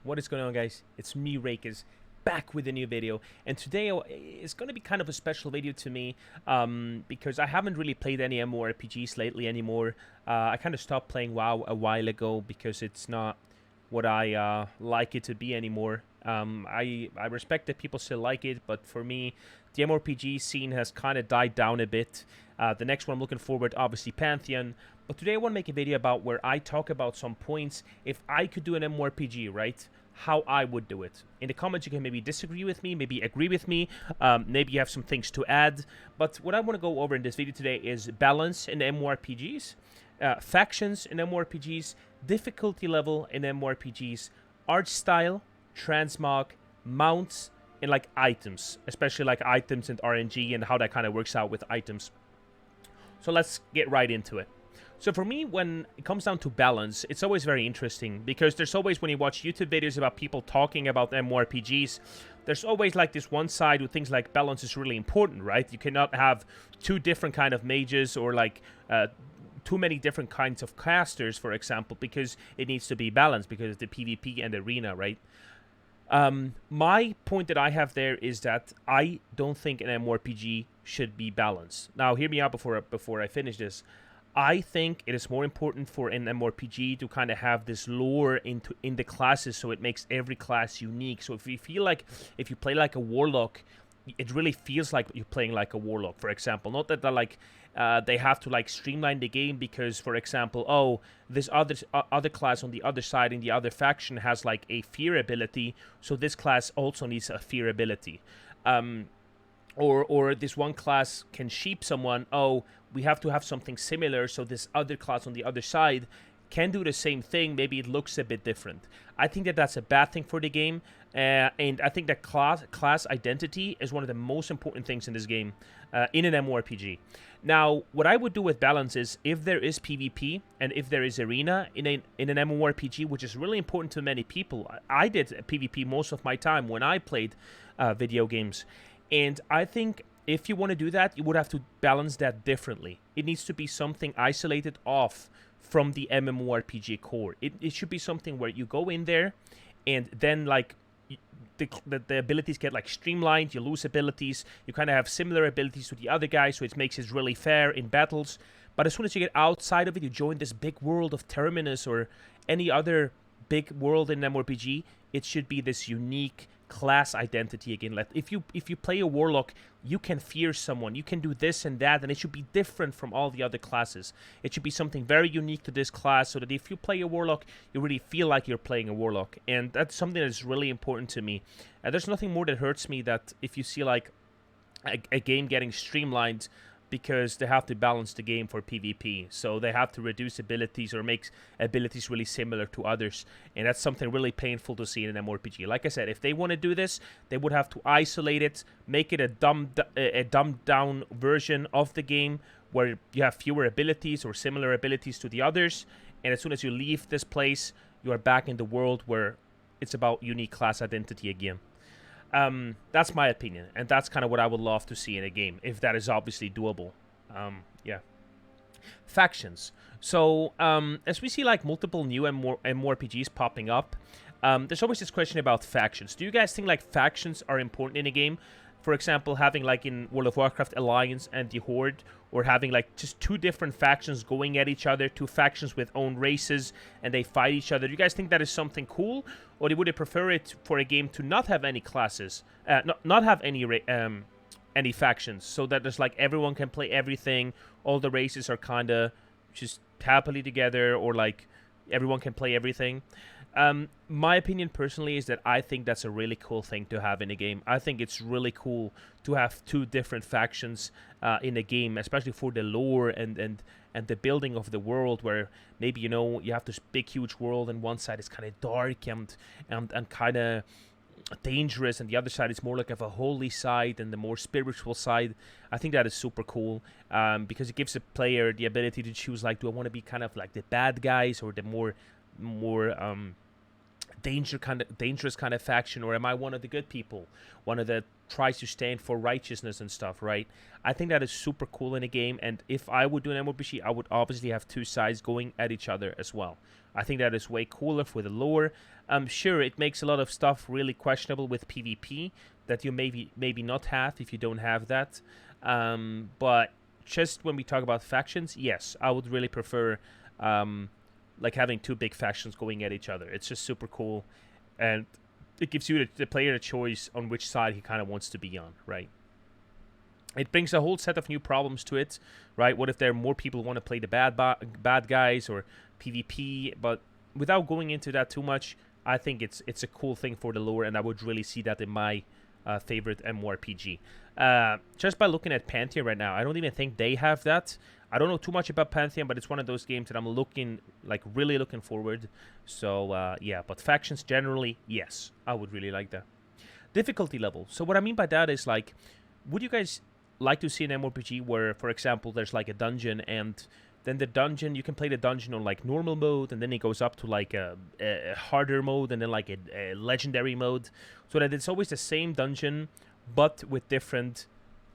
What is going on, guys? It's me, Rakers, back with a new video. And today it's going to be kind of a special video to me because I haven't really played any MMORPGs lately anymore. I kind of stopped playing WoW a while ago because it's not what I like it to be anymore. I respect that people still like it, but for me, the MMORPG scene has kind of died down a bit. The next one I'm looking forward, obviously Pantheon. But today I want to make a video about where I talk about some points. If I could do an MMORPG, right, how I would do it. In the comments, you can maybe disagree with me, maybe agree with me, maybe you have some things to add. But what I want to go over in this video today is balance in MMORPGs, factions in MMORPGs, difficulty level in MMORPGs, art style, transmog, mounts, and like items, especially like items and RNG and how that kind of works out with items. So let's get right into it. So for me, when it comes down to balance, it's always very interesting because there's always, when you watch YouTube videos about people talking about MMORPGs, there's always like this one side who thinks like balance is really important, right? You cannot have two different kind of mages or like too many different kinds of casters, for example, because it needs to be balanced because of the PvP and arena, right? My point that I have there is that I don't think an MMORPG should be balanced. Now, hear me out before I finish this. I think it is more important for an MMORPG to kind of have this lore in the classes, so it makes every class unique. So if you feel like if you play like a warlock, it really feels like you're playing like a warlock, for example. Not that they're like they have to like streamline the game because, for example, oh, this other class on the other side in the other faction has like a fear ability, so this class also needs a fear ability. Or this one class can sheep someone. Oh, we have to have something similar, so this other class on the other side can do the same thing. Maybe it looks a bit different. I think that that's a bad thing for the game, and I think that class identity is one of the most important things in this game, in an MMORPG. Now, what I would do with balance is if there is PvP and if there is arena in an MMORPG, which is really important to many people. I did PvP most of my time when I played video games. And I think if you want to do that, you would have to balance that differently. It needs to be something isolated off from the MMORPG core. It should be something where you go in there and then like the abilities get like streamlined, you lose abilities, you kind of have similar abilities to the other guy, so it makes it really fair in battles. But as soon as you get outside of it, you join this big world of Terminus or any other big world in MMORPG, it should be this unique class identity again. Like if you play a warlock, you can fear someone, you can do this and that, and it should be different from all the other classes. It should be something very unique to this class, so that if you play a warlock, you really feel like you're playing a warlock. And that's something that's really important to me. There's nothing more that hurts me that if you see like a game getting streamlined because they have to balance the game for PvP. So they have to reduce abilities or make abilities really similar to others. And that's something really painful to see in an MMORPG. Like I said, if they want to do this, they would have to isolate it, make it a dumbed down version of the game where you have fewer abilities or similar abilities to the others. And as soon as you leave this place, you are back in the world where it's about unique class identity again. That's my opinion, and that's kind of what I would love to see in a game, if that is obviously doable. Yeah. Factions. So, as we see like multiple new MMORPGs popping up, there's always this question about factions. Do you guys think like factions are important in a game? For example, having like in World of Warcraft Alliance and the Horde, or having like just two different factions going at each other, two factions with own races, and they fight each other. Do you guys think that is something cool, or would you prefer it for a game to not have any classes, not have any factions, so that there's like everyone can play everything, all the races are kind of just happily together, or like everyone can play everything? My opinion personally is that I think that's a really cool thing to have in a game. I think it's really cool to have two different factions in a game, especially for the lore and the building of the world, where maybe, you know, you have this big huge world and one side is kind of dark and kind of dangerous, and the other side is more like of a holy side and the more spiritual side. I think that is super cool because it gives a player the ability to choose, like, do I want to be kind of like the bad guys or the more dangerous kind of faction, or am I one of the good people, one of the tries to stand for righteousness and stuff, right? I think that is super cool in a game, and if I would do an MMORPG, I would obviously have two sides going at each other as well. I think that is way cooler for the lore. Sure, it makes a lot of stuff really questionable with PvP that you maybe not have if you don't have that. But just when we talk about factions, yes, I would really prefer like having two big factions going at each other. It's just super cool, and it gives you the player a choice on which side he kind of wants to be on, right? It brings a whole set of new problems to it, right? What if there are more people who want to play the bad guys or PvP? But without going into that too much, I think it's a cool thing for the lore, and I would really see that in my favorite MMORPG. Just by looking at Pantheon right now, I don't even think they have that. I don't know too much about Pantheon, but it's one of those games that I'm really looking forward. So yeah, but factions generally, yes, I would really like that. Difficulty level. So what I mean by that is, like, would you guys like to see an MMORPG where, for example, there's like a dungeon, and then the dungeon, you can play the dungeon on like normal mode, and then it goes up to like a harder mode, and then like a legendary mode, so that it's always the same dungeon but with different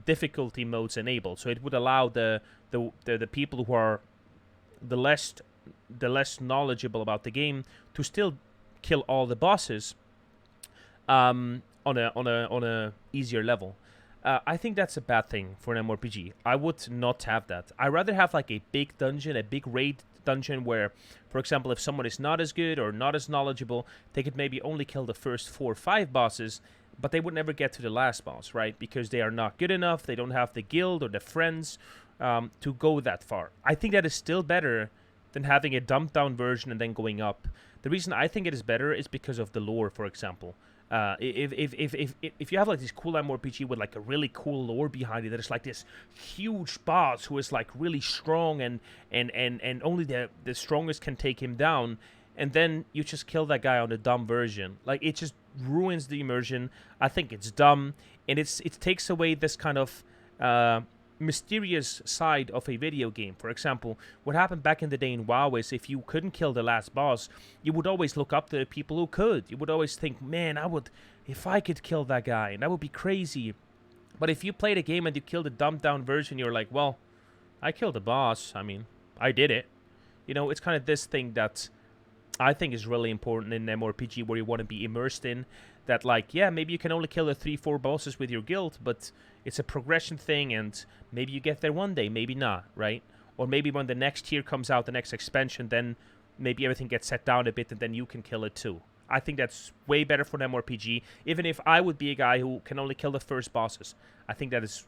difficulty modes enabled. So it would allow the people who are the less knowledgeable about the game to still kill all the bosses on a easier level. I think that's a bad thing for an MMORPG. I would not have that. I'd rather have like a big dungeon, a big raid dungeon where, for example, if someone is not as good or not as knowledgeable, they could maybe only kill the first 4 or 5 bosses, but they would never get to the last boss, right? Because they are not good enough, they don't have the guild or the friends to go that far. I think that is still better than having a dumbed down version and then going up. The reason I think it is better is because of the lore, for example. If you have like this cool MMORPG with like a really cool lore behind it, that is like this huge boss who is like really strong and only the strongest can take him down, and then you just kill that guy on the dumb version, like, it just ruins the immersion. I think it's dumb, and it takes away this kind of mysterious side of a video game. For example, what happened back in the day in WoW is if you couldn't kill the last boss, you would always look up to the people who could. You would always think, man, if I could kill that guy, that would be crazy. But if you played a game and you killed a dumbed down version, you're like, well, I killed the boss. I mean, I did it. You know, it's kind of this thing that I think is really important in an MMORPG where you want to be immersed in. That, like, yeah, maybe you can only kill the 3-4 bosses with your guild, but it's a progression thing, and maybe you get there one day, maybe not, right? Or maybe when the next tier comes out, the next expansion, then maybe everything gets set down a bit, and then you can kill it too. I think that's way better for an MMORPG, even if I would be a guy who can only kill the first bosses. I think that is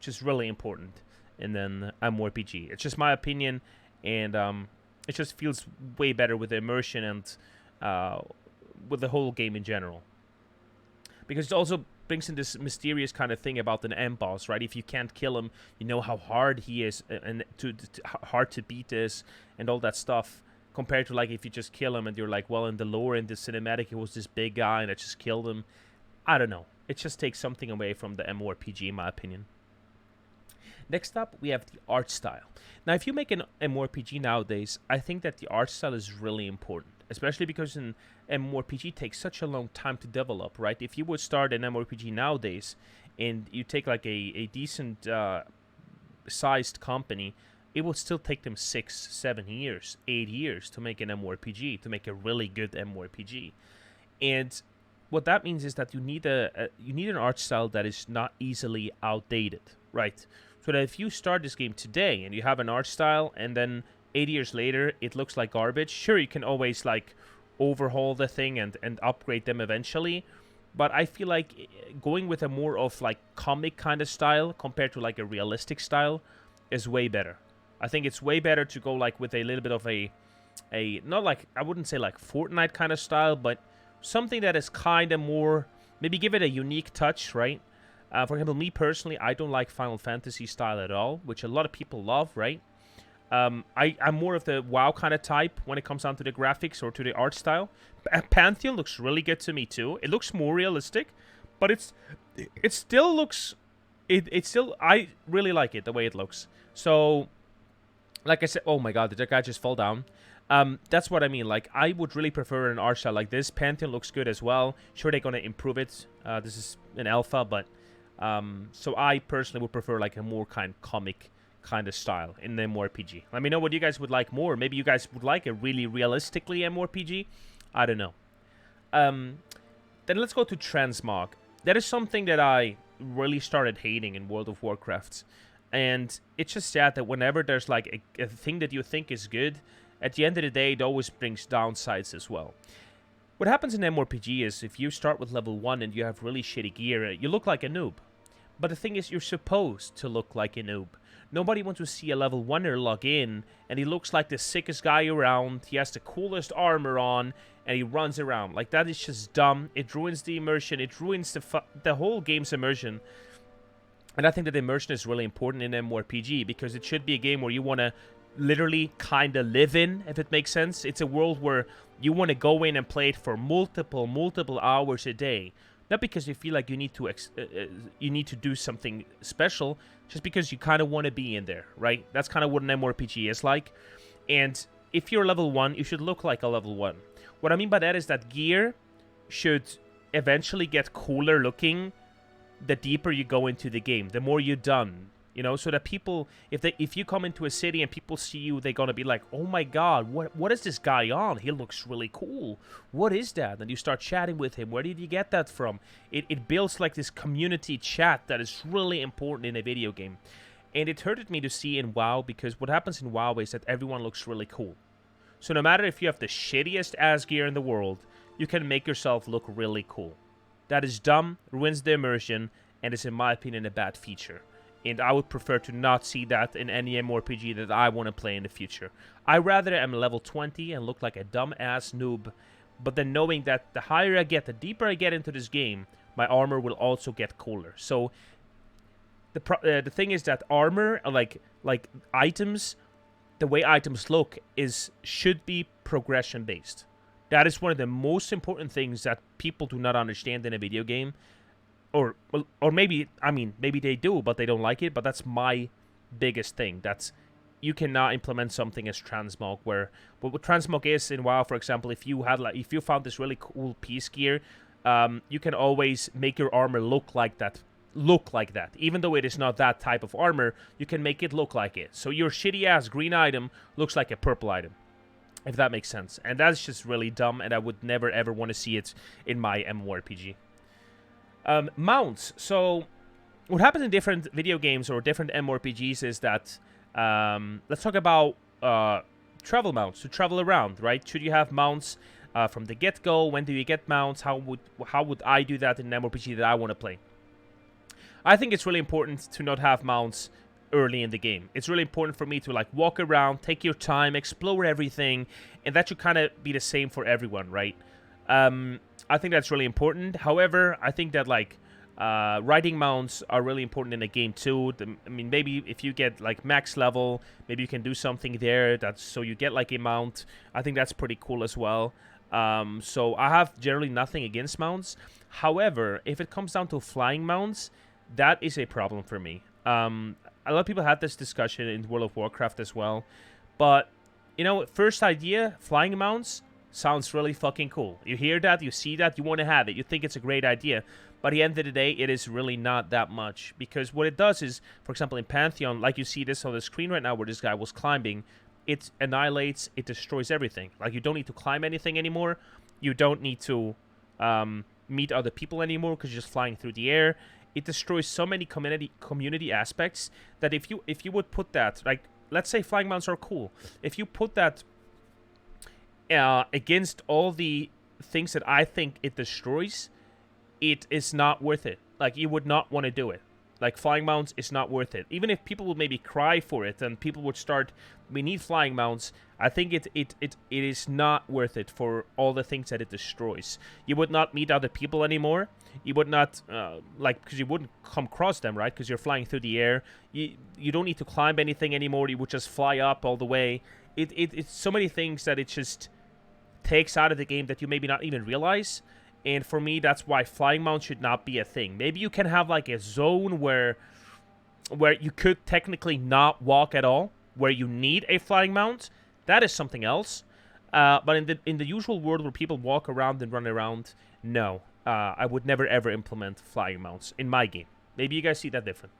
just really important in an MMORPG. It's just my opinion, and it just feels way better with the immersion and with the whole game in general. Because it also brings in this mysterious kind of thing about an end boss, right? If you can't kill him, you know how hard he is and hard to beat is and all that stuff. Compared to, like, if you just kill him and you're like, well, in the lore, in the cinematic, it was this big guy and I just killed him. I don't know. It just takes something away from the MMORPG, in my opinion. Next up, we have the art style. Now, if you make an MMORPG nowadays, I think that the art style is really important, especially because an MMORPG takes such a long time to develop, right? If you would start an MMORPG nowadays and you take like a decent sized company, it would still take them 6, 7 years, 8 years to make an MMORPG, to make a really good MMORPG. And what that means is that you need an art style that is not easily outdated, right? So that if you start this game today and you have an art style and then 8 years later it looks like garbage, sure, you can always like overhaul the thing and upgrade them eventually. But I feel like going with a more of like comic kind of style compared to like a realistic style is way better. I think it's way better to go like with a little bit of a not like, I wouldn't say like Fortnite kind of style, but something that is kind of more, maybe give it a unique touch, right? For example, me personally, I don't like Final Fantasy style at all, which a lot of people love, right? I'm more of the WoW kind of type when it comes down to the graphics or to the art style. Pantheon looks really good to me too. It looks more realistic, but it still looks, I really like it the way it looks. So, like I said, oh my god, did that guy just fall down? That's what I mean. Like, I would really prefer an art style like this. Pantheon looks good as well. Sure, they're gonna improve it. This is an alpha, but so I personally would prefer like a more comic kind of style in the MMORPG. Let me know what you guys would like more. Maybe you guys would like a really realistically MMORPG. I don't know. Then let's go to Transmog. That is something that I really started hating in World of Warcraft. And it's just sad that whenever there's like a thing that you think is good, at the end of the day, it always brings downsides as well. What happens in MMORPG is if you start with level 1 and you have really shitty gear, you look like a noob. But the thing is, you're supposed to look like a noob. Nobody wants to see a level 1er log in, and he looks like the sickest guy around, he has the coolest armor on, and he runs around. Like, that is just dumb. It ruins the immersion, it ruins the whole game's immersion. And I think that immersion is really important in MMORPG, because it should be a game where you want to literally kind of live in, if it makes sense. It's a world where you want to go in and play it for multiple hours a day. Not because you feel like you need to do something special, just because you kind of want to be in there, right? That's kind of what an MMORPG is like. And if you're level 1, you should look like a level 1. What I mean by that is that gear should eventually get cooler looking the deeper you go into the game, the more you've done. You know, so that people, if you come into a city and people see you, they're gonna be like, oh my god, what is this guy on? He looks really cool. What is that? And you start chatting with him. Where did you get that from? It builds like this community chat that is really important in a video game. And it hurted me to see in WoW, because what happens in WoW is that everyone looks really cool. So no matter if you have the shittiest ass gear in the world, you can make yourself look really cool. That is dumb, ruins the immersion, and is in my opinion a bad feature. And I would prefer to not see that in any MMORPG that I want to play in the future. I rather am level 20 and look like a dumb-ass noob, but then knowing that the higher I get, the deeper I get into this game, my armor will also get cooler. So the thing is that armor, like items, the way items look should be progression-based. That is one of the most important things that people do not understand in a video game. Or maybe, I mean, maybe they do, but they don't like it. But that's my biggest thing. That's, you cannot implement something as Transmog, where what Transmog is in WoW, for example, if you found this really cool piece gear, you can always make your armor look like that. Even though it is not that type of armor, you can make it look like it. So your shitty ass green item looks like a purple item, if that makes sense. And that's just really dumb, and I would never ever want to see it in my MMORPG. Mounts. So what happens in different video games or different MMORPGs is that let's talk about travel mounts, to travel around, right? Should you have mounts from the get-go? When do you get mounts? How would I do that in an MMORPG that I want to play? I think it's really important to not have mounts early in the game. It's really important for me to like walk around, take your time, explore everything, and that should kind of be the same for everyone, right? I think that's really important. However, I think that like riding mounts are really important in the game too. I mean, maybe if you get like max level, maybe you can do something there that's so you get like a mount. I think that's pretty cool as well. So I have generally nothing against mounts. However, if it comes down to flying mounts, that is a problem for me. A lot of people had this discussion in World of Warcraft as well. But, you know, first idea, flying mounts sounds really fucking cool. You hear that, you see that, you want to have it. You think it's a great idea. But at the end of the day, it is really not that much. Because what it does is, for example, in Pantheon, like you see this on the screen right now where this guy was climbing, it annihilates, it destroys everything. Like, you don't need to climb anything anymore. You don't need to meet other people anymore because you're just flying through the air. It destroys so many community aspects that if you would put that, like, let's say flying mounts are cool. If you put that against all the things that I think it destroys, it is not worth it. Like, you would not want to do it. Like, flying mounts is not worth it. Even if people would maybe cry for it and people would start, we need flying mounts, I think it is not worth it for all the things that it destroys. You would not meet other people anymore. You would not, because you wouldn't come across them, right? Because you're flying through the air. You don't need to climb anything anymore. You would just fly up all the way. It's so many things that it just takes out of the game that you maybe not even realize. And for me, that's why flying mounts should not be a thing. Maybe you can have like a zone where you could technically not walk at all, where you need a flying mount. That is something else. But in the usual world where people walk around and run around, no. I would never ever implement flying mounts in my game. Maybe you guys see that different.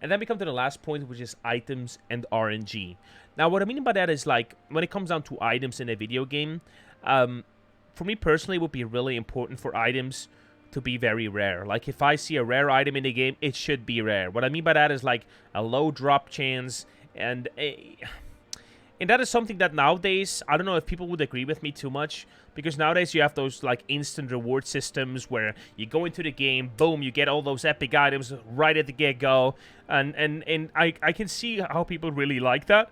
And then we come to the last point, which is items and RNG. Now, what I mean by that is, like, when it comes down to items in a video game, for me personally, it would be really important for items to be very rare. Like, if I see a rare item in the game, it should be rare. What I mean by that is, like, a low drop chance, and that is something that nowadays, I don't know if people would agree with me too much, because nowadays you have those, like, instant reward systems where you go into the game, boom, you get all those epic items right at the get-go, and I can see how people really like that,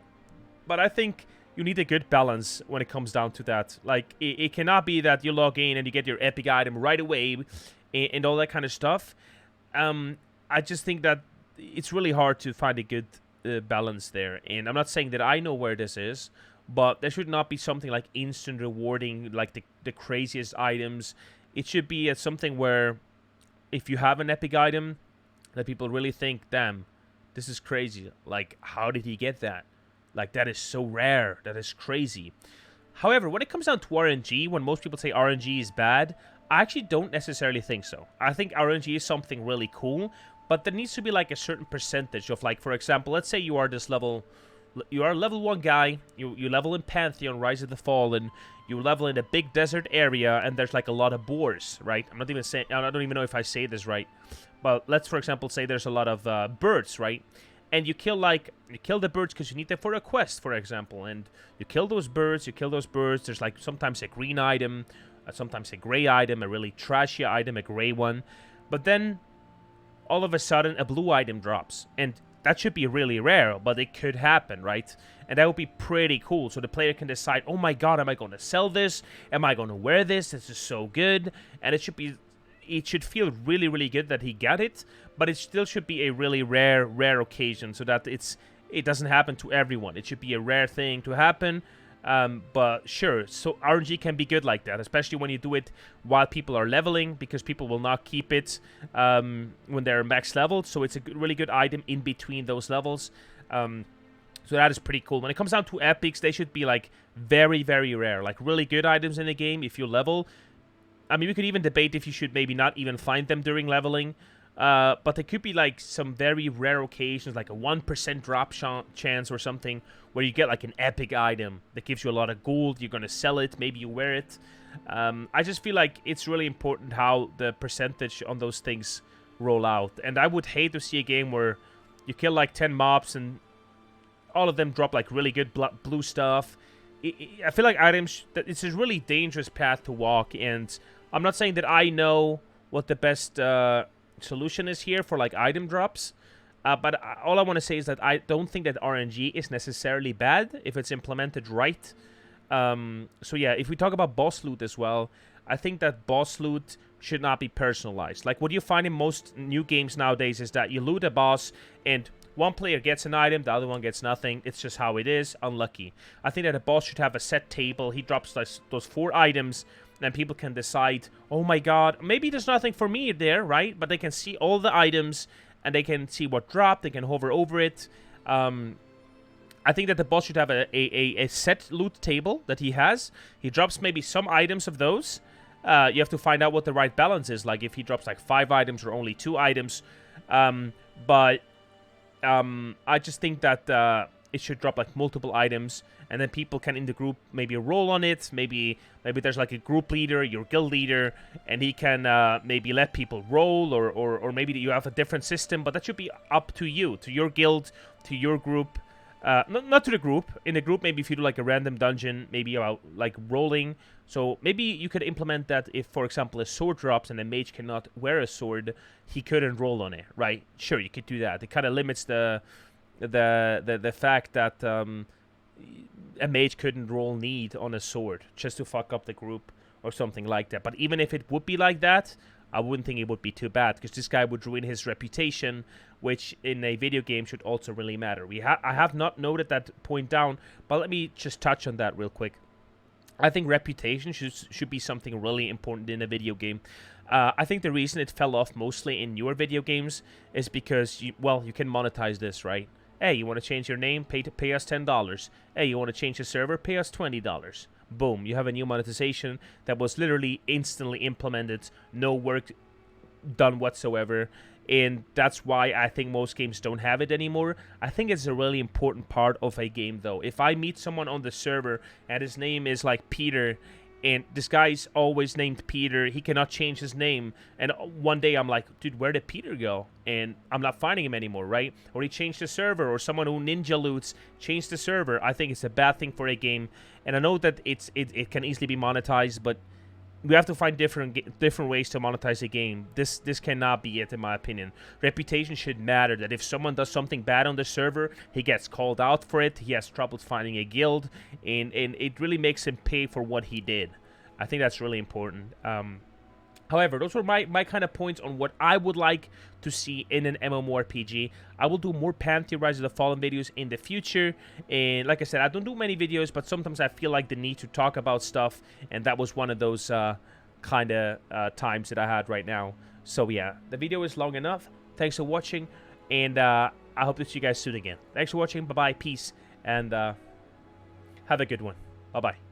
but I think you need a good balance when it comes down to that. Like, it cannot be that you log in and you get your epic item right away and all that kind of stuff. I just think that it's really hard to find a good balance there, and I'm not saying that I know where this is, but there should not be something like instant rewarding, like the craziest items. It should be something where if you have an epic item, that people really think, damn, this is crazy. Like, how did he get that? Like, that is so rare. That is crazy. However, when it comes down to RNG, when most people say RNG is bad, I actually don't necessarily think so. I think RNG is something really cool, but there needs to be, like, a certain percentage of, like, for example, let's say you are this level, you are a level 1 guy, you level in Pantheon, Rise of the Fallen, you level in a big desert area, and there's, like, a lot of boars, right? I don't even know if I say this right, but let's, for example, say there's a lot of birds, right? And you kill the birds because you need them for a quest, for example, and you kill those birds, there's, like, sometimes a green item, sometimes a gray item, a really trashy item, a gray one, but then all of a sudden a blue item drops, and that should be really rare, but it could happen, right? And that would be pretty cool, so the player can decide, oh my god, am I going to sell this? Am I going to wear this? This is so good. And it should feel really, really good that he got it, but it still should be a really rare occasion, so that it doesn't happen to everyone. It should be a rare thing to happen. But sure, so RNG can be good like that, especially when you do it while people are leveling, because people will not keep it when they're max leveled, so it's a really good item in between those levels. So that is pretty cool. When it comes down to epics, they should be, like, very, very rare, like really good items in the game if you level. I mean, we could even debate if you should maybe not even find them during leveling, but there could be, like, some very rare occasions, like a 1% drop chance or something, where you get, like, an epic item that gives you a lot of gold. You're going to sell it. Maybe you wear it. I just feel like it's really important how the percentage on those things roll out. And I would hate to see a game where you kill, like, 10 mobs and all of them drop, like, really good blue stuff. I feel like items, it's a really dangerous path to walk. And I'm not saying that I know what the best solution is here for, like, item drops, but all I want to say is that I don't think that RNG is necessarily bad if it's implemented right. So yeah, if we talk about boss loot as well, I think that boss loot should not be personalized. Like, what you find in most new games nowadays is that you loot a boss and one player gets an item, the other one gets nothing. It's just how it is. Unlucky. I think that a boss should have a set table. He drops those 4 items, and people can decide, oh my god, maybe there's nothing for me there, right? But they can see all the items, and they can see what dropped. They can hover over it. I think that the boss should have a set loot table that he has. He drops maybe some items of those. You have to find out what the right balance is, like if he drops, like, 5 items or only 2 items. But I just think that it should drop, like, multiple items, and then people can in the group maybe roll on it. Maybe there's, like, a group leader, your guild leader, and he can maybe let people roll, or maybe you have a different system, but that should be up to you, to your guild, to your group. Not to the group. In the group, maybe if you do, like, a random dungeon, maybe about, like, rolling. So maybe you could implement that if, for example, a sword drops and a mage cannot wear a sword, he couldn't roll on it, right? Sure, you could do that. It kind of limits the fact that a mage couldn't roll need on a sword just to fuck up the group or something like that. But even if it would be like that, I wouldn't think it would be too bad, because this guy would ruin his reputation, which in a video game should also really matter. I have not noted that point down, but let me just touch on that real quick. I think reputation should be something really important in a video game. I think the reason it fell off mostly in newer video games is because, you can monetize this, right? Hey, you want to change your name? Pay us $10. Hey, you want to change the server? Pay us $20. Boom, you have a new monetization that was literally instantly implemented, no work done whatsoever. And that's why I think most games don't have it anymore. I think it's a really important part of a game, though. If I meet someone on the server and his name is like Peter, and this guy's always named Peter, he cannot change his name, and one day I'm like, dude, where did Peter go? And I'm not finding him anymore, right? Or he changed the server, or someone who ninja loots changed the server. I think it's a bad thing for a game, and I know that it can easily be monetized, but we have to find different ways to monetize a game. This cannot be it, in my opinion. Reputation should matter. That if someone does something bad on the server, he gets called out for it. He has trouble finding a guild, and it really makes him pay for what he did. I think that's really important. However, those were my kind of points on what I would like to see in an MMORPG. I will do more Pantheon Rise of the Fallen videos in the future. And like I said, I don't do many videos, but sometimes I feel like the need to talk about stuff. And that was one of those kind of times that I had right now. So yeah, the video is long enough. Thanks for watching. And I hope to see you guys soon again. Thanks for watching. Bye-bye. Peace. And have a good one. Bye-bye.